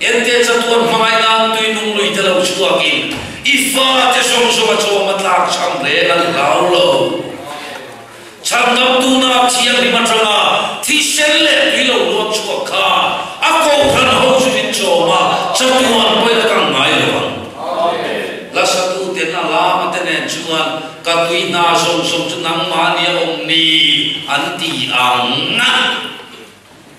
ente chatuan mai nan tu nung lui te lo chuakin ifa te som matlak cham le lan lao lo cham nam tu na chiang ri matranga thi sel le ri lo lo chuak kha a ko khan ho chu bin choma chatuan poi la kang mai lo la sa tu te na la ma te ne chuan ka tui na som chu nang ma ni om ni an ti ang na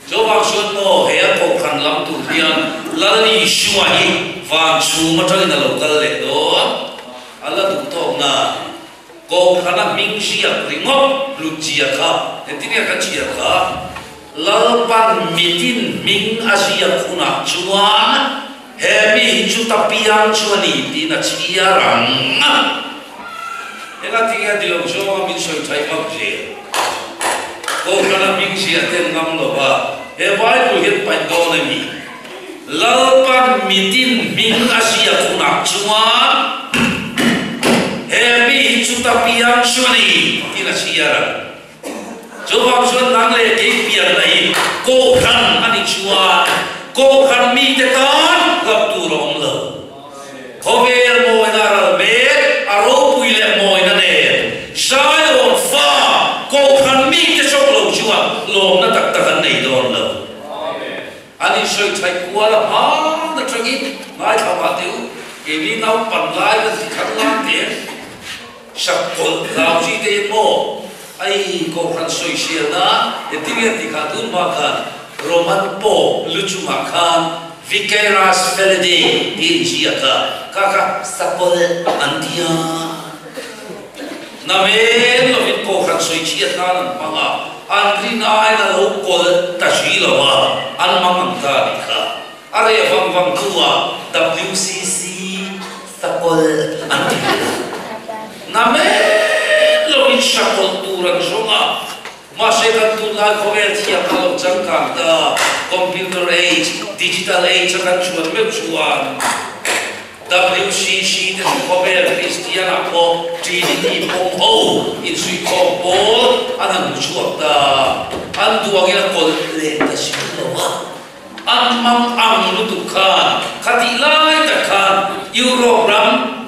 jo ba chuan mo he a ko khan lam tu hian lani shuahi van chu mathang na local le do ala du to na ko khana ming sia ringop lu chia kha etinia ka chia kha lalpan mitin ming asia khuna chuan he mi chu tapiang chuani ti na chia rang ela tinga dilo jo min soi thai ma je ko khana ming sia ten ngam lo ba he Bible het pai do na mi lalpan mitin ming asia kuna chuan he mi chu tapiang chuani ti na chia rang jo ba chuan nang le ke pian lai ko khan ani chuan ko khan mi te tan gap tu rom lo khover mo na ra me aro pui le mo na ne sai on fa ko khan mi te chok lo chuan lom na tak tak nei don lo ani soi thai kwa la ha na tragi mai tha ba tiu ke ni nau pan lai na si khang lam te sak kol lao ji te mo ai ko khan soi sia na etinge ti kha tun ma khan Roman po lucu makan Vicaras Felide di Jiaka kakak sapol antia namen lovin po kan soi chiat nan panga andri nai la lo kol tashi lawa an mamang ta dikha are vang tua WCC sapol antia namen lovin shakol turang zonga masih kan tunai komersial kalau jangkang the computer age, digital age akan cuan WCC itu komer Kristian aku GDP pong insui kompol anak cuak dah antu akhirnya kol lenta sih loh amang lutukan katilai tekan Eurogram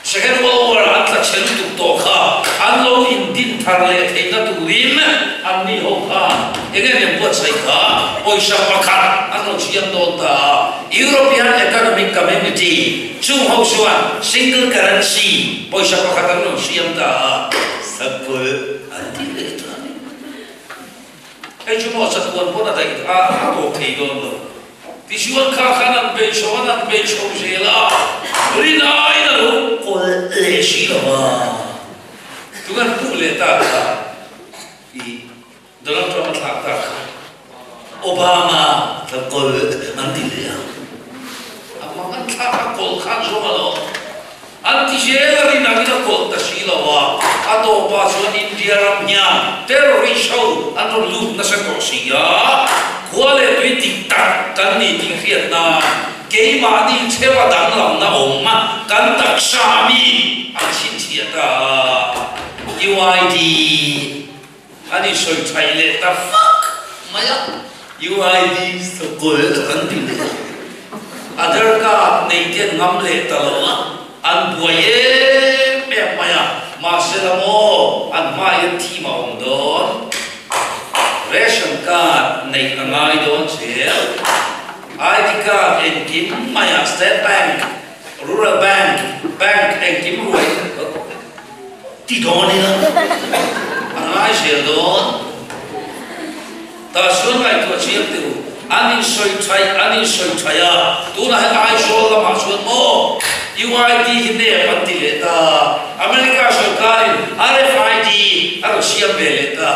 Second World War atla centuk toka anlo indin tarle tega turim anni hoka egen yang buat saya ka oisha pakar anlo cian dota European Economic Community chung hau suan single currency oisha pakar anlo cian da sabul anti itu cuma satuan pun ada itu aku kaigon lo Tisuan kakanan beconan becom jela, rinai lalu kol lesi lama. Tuhan pulih tak, I Donald Trump tak, Obama tak kol anti dia. Amangan tak kol kan semua lo, anti jela rinai lalu kol lesi lama. ato pa chuan India ram nya terrorist show anron lut na sa to sia khwale tui tik tak kan ni ting khiat na ke ma ni chewa dang lam na om ma kan tak sha mi a chin chia ta UID ani soi chai le ta fuck maya UID so kol kan ti Aadhaar card nei tian ngam le ta lo an buaye me maya ma se la mo an ma yan thi ma ong don ration card nei angai don che ID card en kim maya State Bank Rural Bank en kim ruai ti don ni la angai se don ta sun ngai to chiam tu Ani soi chai ya tu na hai so la ma chuan mo UID hine patti le ta America sarkar RFID aro siam be le ta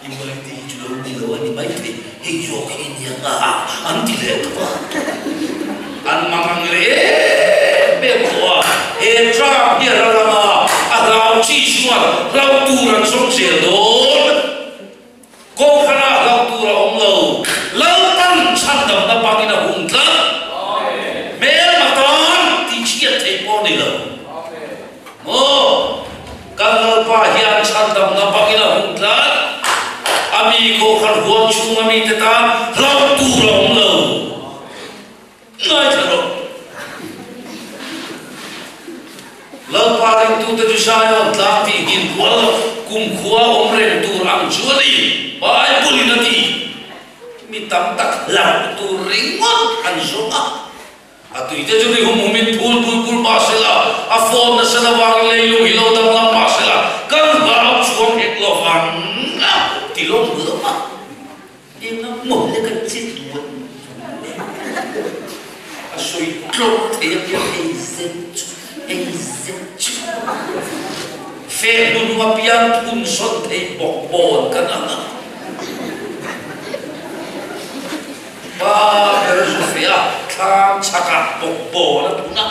UID chulo ni lo ni mai te he yo khin ya nga an ti le ta an mamang le be ko e tra bi ra la ma a la chi chuan la tu ran song se do ko khana la tu ra ong lo San đầm na bang ina hung tla, mel matan ti chiat thei po ni lo, kalau pa hian san đầm na bang ina hung tla, ami ko khan huang chung ami te ta lau tu rong lo, ngai tharo, lau pa ring tu te ju sayo tla ti gin kual kum khua omrem tu ang chuani, bai puli na ti. Mitam tak lau tu ringot an zoa atu ite juri humumin pul basela a phone na sala wang leilu hilo dam lam basela kan ba chuang ek lo wang ti lo mu ma ina mo le kan chit mu a soi klo te ya eizen fe nu ma pian pun son te bok bon kan anga ba beru fea kam chaka bo la tuna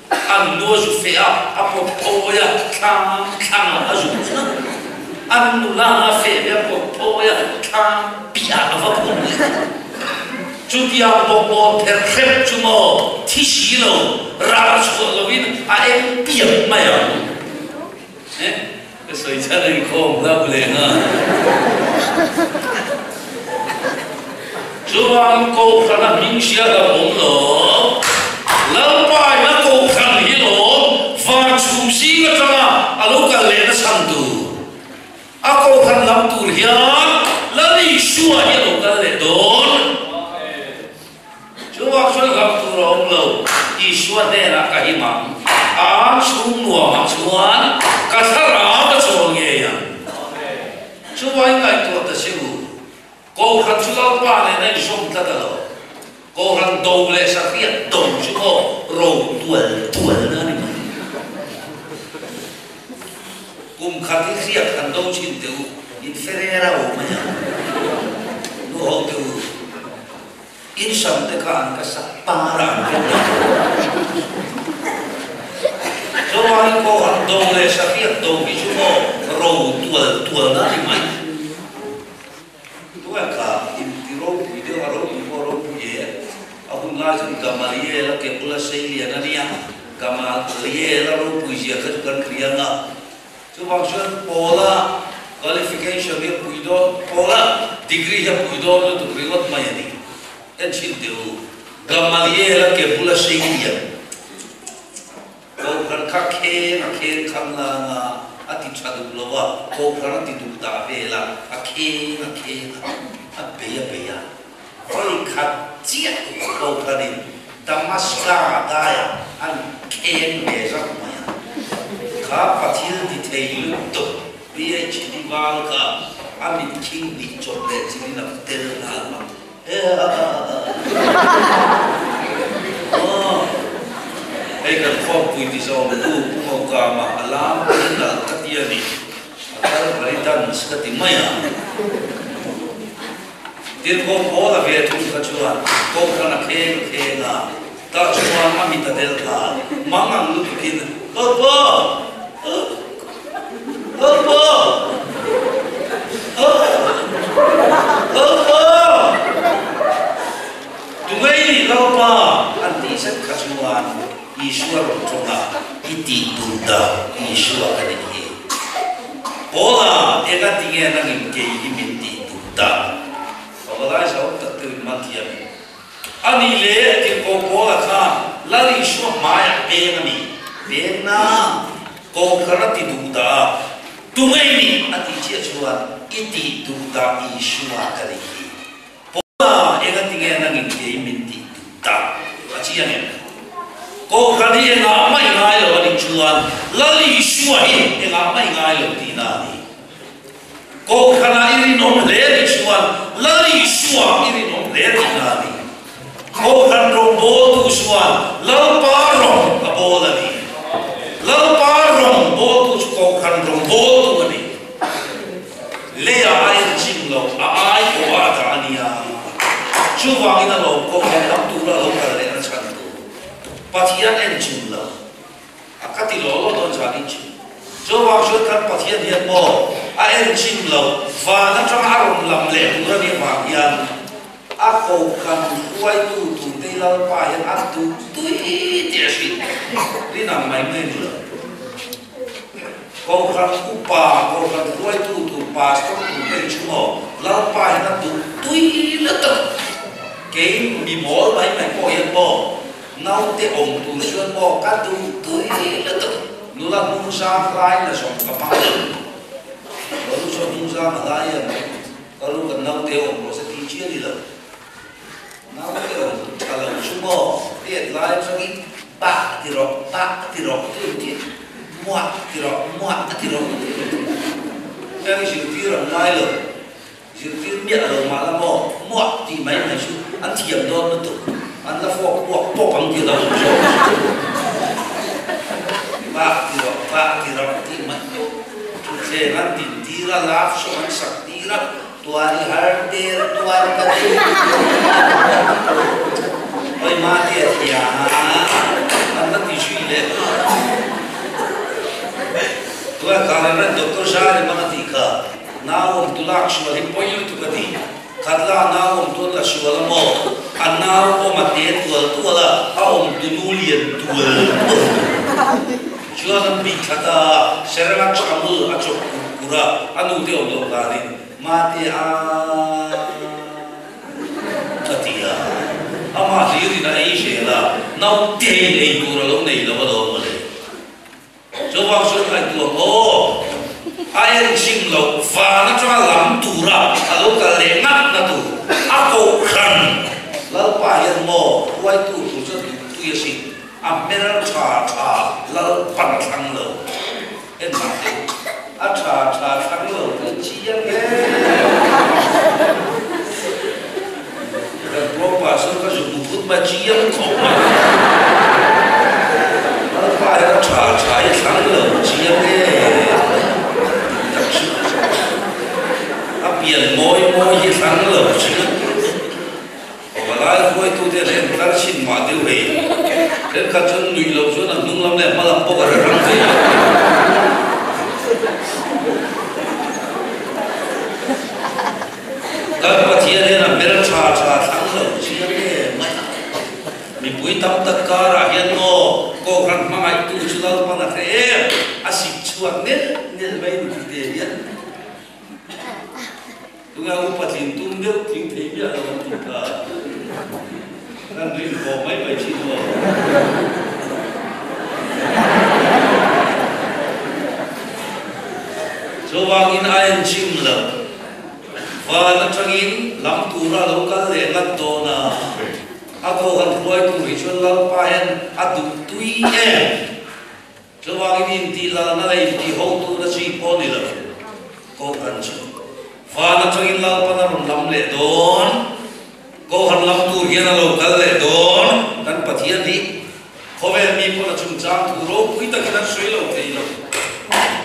an no ju fea apo ya kam azuna an no la fe ya po ya kam pia ava pun chu dia bo per khep chu mo thi shi lo ra chu lo vin a em pia ma ya cái sợi cha này không ra bể na Chuan ko khana ming sia ga om lo lam pai na ko khan hi lo fa chum si ga tanga alo ka le na san tu a ko khan lam tur hian la ni shua hi lo ka le don chuan chuan ga tu ro om lo i shua de la ka hi ma a chung nuwa ma chuan ka thara ka chong ye ya chuan ngai to ta siu cô khăn chú lao qua này này xong ta đâu cô khăn đầu lệ sa khiết đầu chú cô rồi tuổi nữa này cùng khăn cái khiết khăn đầu chín tiêu in ferera ổ mà nhá nó hậu tiêu in sầm tới khăn cái sắp ba rạng cái cho anh cô khăn đầu lệ sa khiết đầu cái chú cô rồi tuổi nữa này mày ka intiro video aro inforo ye akun la jin kamalie la ke pula seili anania kamalie la ro puisia ka kan krianga chu bang chuan pola qualification ye puido pola degree ye puido no tu rigot mai ani en chin teu kamalie la ke pula seili ya ko kan ka ke na ke kan la na ati chadu lowa ko kan ti du ta vela akhe a beya ol khat chia ko thanin damaska daya an ken me ra maya kha pathil di theilu to PhD wal ka amit king di chotle chini na tel na ma ai kan khop pui di so bu mo ka ma alam na katia ni atar baritan skati maya dir ko bola ve thum ka chuan ko kana khe na ta chuan ami ta del ka mangang lu kin ko Yeshua rongchonga iti Buddha Yeshua kani ola ega tinge nangin ke iminti Buddha ola sao tatir matia ani le ke ko ola kha lari Yeshua maya engami dena ko karati Buddha tungai ni ati chia chua iti Buddha Yeshua kani ola ega tinge nangin ke iminti Buddha achi ane ko kali nga mai ngai lo ni chuan lali Yeshua hi nga mai ngai lo ti na ni ko kana iri nom le ni chuan lali Yeshua iri nom le ti na ni ko kan ro bo tu chuan lal pa ro ka bo la ni lal pa ro bo tu ko kan ro bo tu ni le ai chim lo ai ko a ta ni ya chu wa ina lo ko kan tu la lo ka le na chan Patian en chimla, akati lolo don chani chim. Jo wang shot kan patian hian mo, a en chimlo, va na chang arom lam le pura ni wang yan. Ako kan kuai tu te lal pa yan at tu tui dia shi. Ri nam mai mai lo. Ko kan upa, ko kan kuai tu pa sto tu te chumo, lal pa yan at tu tui le to. Ke mi mo mai mai ko yan mo. Nau te om tu suan mo ka tu tui le to nula mung sa lai la som ka pa lu so mung sa ma lai ya ka lu ka nau te om ro sa ti chia ni lo nau te om ka lu su mo te lai sa ki pa ti ro tu ti mua ti ro ka ni si ti ro lai lo si ti mi lo ma la mo mua ti mai mai su an thiam don ma tu anh ta phô bằng tiền đâu rồi ba thì đó thì mất thế anh tìm tí ra láp số anh sạc tí ra tuan har der tuan cái ôi mà thiệt ya anh ta tí suy lên tuan cả lần doctor sa thì mà tí cả nào ông tu lắc số thì bôi tu cái gì kadla na om tu la shuala mo anna o ma te tu la a om tu nulian tu chuan bi khata serala chamu a chok pura anu te om lo la ni ma te a tatia ama ri na ai she la nau te ei tu lo nei lo lo mo le jo wa so ai tu o ai chim lo fa na cha lam tu ra a lo ka le ngat na tu a ko khan lal pa yan mo wai tu cho tu ye si a mer cha lal pan thang lo en ma te a cha thang lo chi yan ge ko pa so ka ju bu ma chi yan ko ma lal pa ya cha ya thang lo chi yan ge biển môi như sáng lở chứ và lại quay tu thế này ta xin mà tiêu hủy đến cả chân người lâu chỗ là nung lắm này mà làm bốc ở răng gì các bạn thấy thế là mình cha sáng lở chứ cái mình bùi tâm tất cả là hiện ngô cô khăn mang ai tu chứ đâu mà là thế à xịt chuột nét vậy mình thì thế đúng không? Phát hiện tung nước tiếng thấy biết là khôngถูกcả nên riêng có mấy bài chỉ rồi số vàng in ai chim lợn và nó cho in lắm tu ra đâu có lẽ ngắt to na à cô gần quay tu bị chuyên lắm pa hen à tu tui em số vàng in ti là nó lại ti hậu tu nó chỉ có này là cô gần chim và nó cho in lao pa na rom lam le don ko han lam tu hian lo kal le don kan pathian hi khove mi ko na chung chang tu ro pui ta kan soi lo thei lo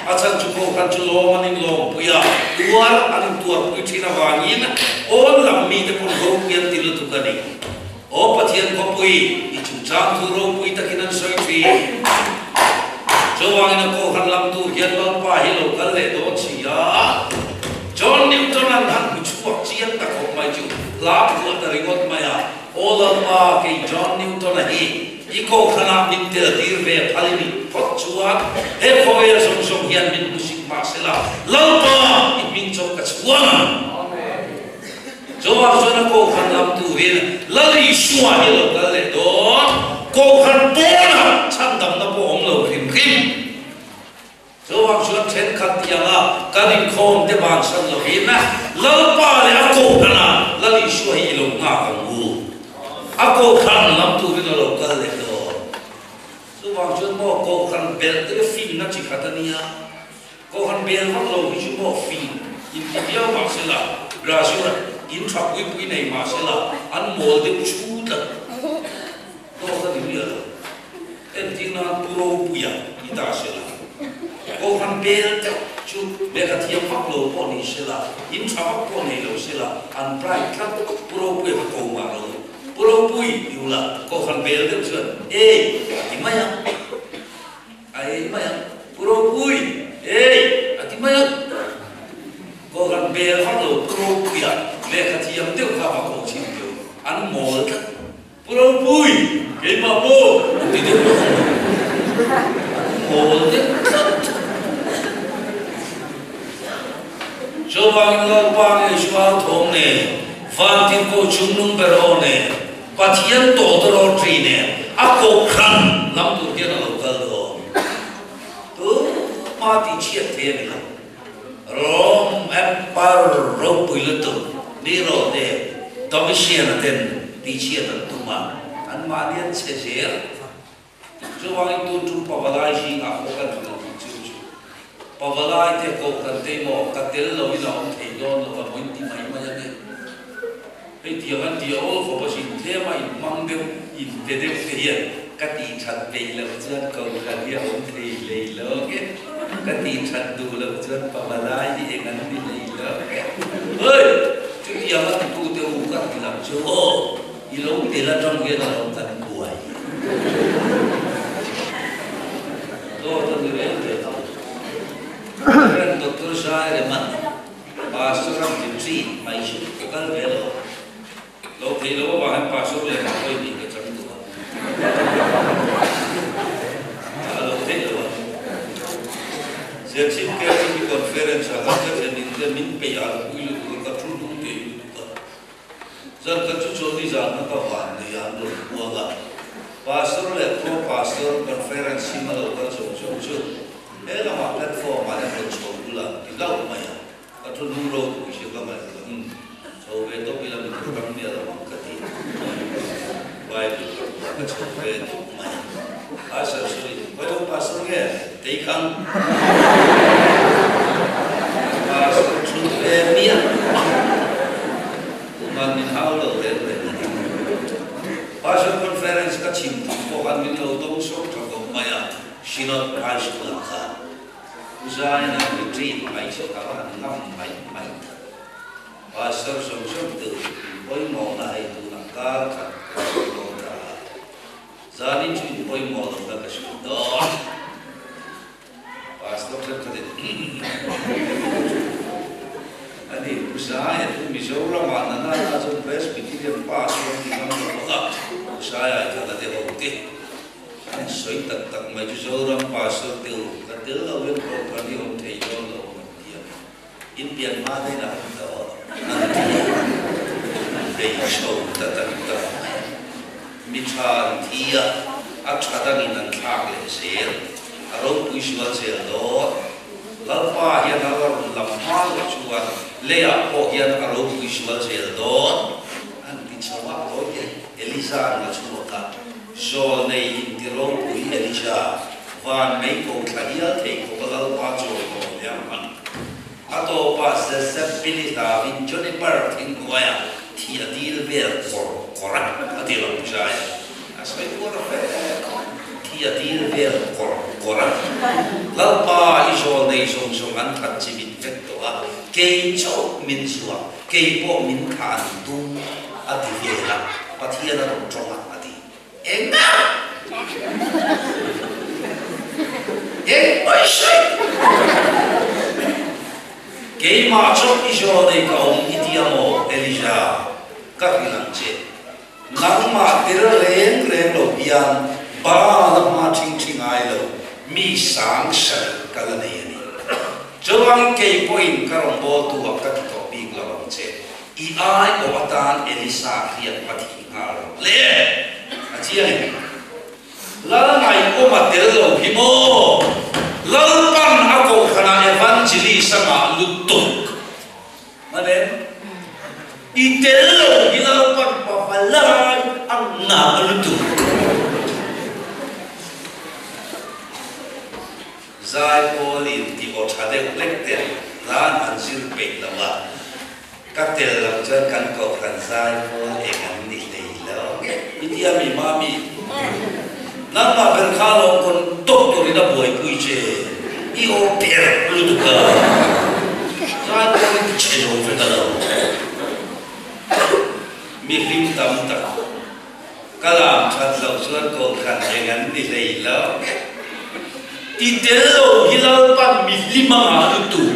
a chan chu ko kan chu lo manin lo puya tuar an tuar pui thina wangin on lam mi te kon go pian ti lo tu ka ni o pathian ko pui i chung chang tu ro pui ta kan soi thi cho wangin ko han lam tu hian lo pa hi lo kal le don chi ya John Newton an han kuchuak chiang ta ko mai chu la pu ta ringot maya all of ma ke John Newton hi iko khana min te dir ve phalini phot chuwa he khoya som som hian min musik ma sela lalpa min chok ka chuwa Jowa zona ko khan lam tu rin lali shua hi lo kal le do ko khan bona cham dam na po om lo khim khim Jowa zona chen khat tianga kanin khom te ban san lo hi na lalpa le a ko khana lali shua hi lo nga kang u a ko khan lam tu rin lo kal le do Jowa zona mo ko khan bel te fin na chi khatania ko khan bel hak lo hi chu mo fin in ti biao ma sela Brazil in truck we nei ma sela an mol de chu ta to ka di ya en tin na puro buya i ta sela ko han bel ta chu be ka thiam pak lo po ni sela in truck po nei lo sela an bright ka puro buya ko ma lo puro bui yu la ko han bel de chu di ma ya ai ma ya puro bui ati ma ya ko han bel ha lo puro buya le ka thiam deu ka ba ko chin deu an mol ka puro bui ke ma bo ti de mol de jo bang la pa ne shwa thong ne van tin ko chung nung bero ne pathian to to ro tri ne a ko khan lam tu ke na lo kal do tu ma ti chiat the ne rom apple ro pui lu tu đi rồi để tao mới xe là tên đi xe là tụi mà anh mà đi xe xe cho vào cái tuần trung bảo lại gì à có cần phải làm chút chút bảo lại thì có cần thêm một cái tiền lâu đi làm thì đó là phải muốn đi máy mà vậy cái tiền ăn tiền ô phải bớt xin thêm mà mang theo in để cái hiện cái tiền chặt về là chưa cầu cái hiện ông thì lấy lỡ cái tiền chặt đủ là chưa bảo lại thì anh đi lấy lỡ ơi cái giờ nó tu tiêu các cái làm chỗ đi lâu thì là trong kia là ông thành buổi đó là người ấy để tao cái doctor sai để mà bà số năm điều trị mấy chục cái về rồi lâu thì lâu bà anh bà số này là hơi bị cái chân tuổi lâu thế rồi giờ xin kêu cái conference là cái chuyện mình bây giờ dân các chú cho đi ra nó có hoàn thì ăn được mua cả pastor là pro pastor conference mà đâu có chỗ chỗ chỗ thế là một platform mà đang được chỗ là cái lâu mà các chú nung rô cũng chỉ có mà chỗ về tôi bây giờ mình cũng đang nghe là một cái gì vài cái chỗ về mà pastor sorry vậy đâu pastor nghe thấy không pastor chú về miệng man min hao lo le le passion conference ka chim ko kan min lo dong so ka ko maya sinot high school ka uzai na retreat mai so ka an ngam mai pastor som tu oi mo na ai tu na ka ko ta zani chu oi mo na ka shi do pastor ka de Ani usaya tu misora mana na so best bikin pas orang tinggal apa usaya itu ada hoki ani soi tak mai tu orang pas tu kadel lawan program ni on thei don lo dia in pian ma dai na do dei show ta mitha thia achada ni nan thak le se aro puishwa se do lalpa hian alo lam mal chuan leya po hian alo visual se don an ti chawa lo ye Elisa na chuka so nei intiro pui Elisa van mei ko khaia thei ko lalpa cho ko yam man ato pa se sepilita vin jone par thin koya thi adil ver kora adil pusai asai ko ra ia dir ver kora lalpa iso nei song song an that chi min vet to a ke cho min suwa ke po min khan tu ati vela pathia na rom chonga ati enga oi shai ke ma cho iso nei ka om itiamo Elisa ka hilang che nang ma tira leng lo pian ba la ma ching ai lo mi sang sa kala nei ni chawang ke point karong bo tu ka to big la bang che I ai o atan Elisa khiat pathi ngar le achia ni la ngai o ma tel lo hi mo lalpan ako khana evangelist sama lutuk mane itelo lalpan papalan ang na lutuk zai polin ti o thade lekte lan anjir pe lawa katel lam jan kan ko khan zai pol e kan ni nei lo iti ami mami nama berkalo kon doktor ida boy kuiche io per lutuka sai pol che jo fetalo mi rim tam ta kalam chat lo suan ko khan e kan ni nei lo Itelo hilal pan mi lima lutu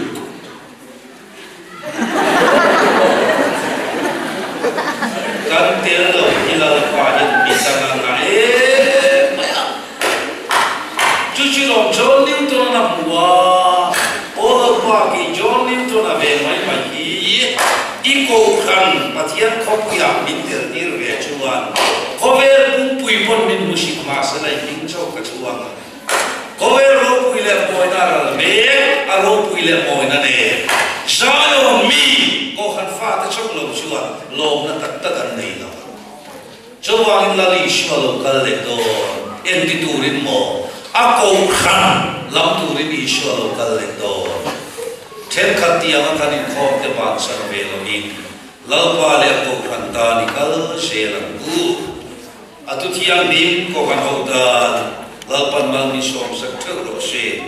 kan telo hilal pan mi sama ngae cuci lo John Newton na buwa ola pa ki John Newton na ve mai mai iko kan patian kopia minter dir ve chuan kover pui pon min musik masa lai king chau ka chuan kowe ropu ile moina me a ropu ile moina ne jayo mi ko khan fa ta chok lo chuan lo na tak tak an nei lo chawang la li shwalo kal le do enti turin mo a ko khan lam turin i shwalo kal le do then khati ang khan in khom te bang san ve lo ni lo pa le ko khan ta ni kal she lang bu atu thiang nim ko khan ho da lalpan mal ni som sak thel ro she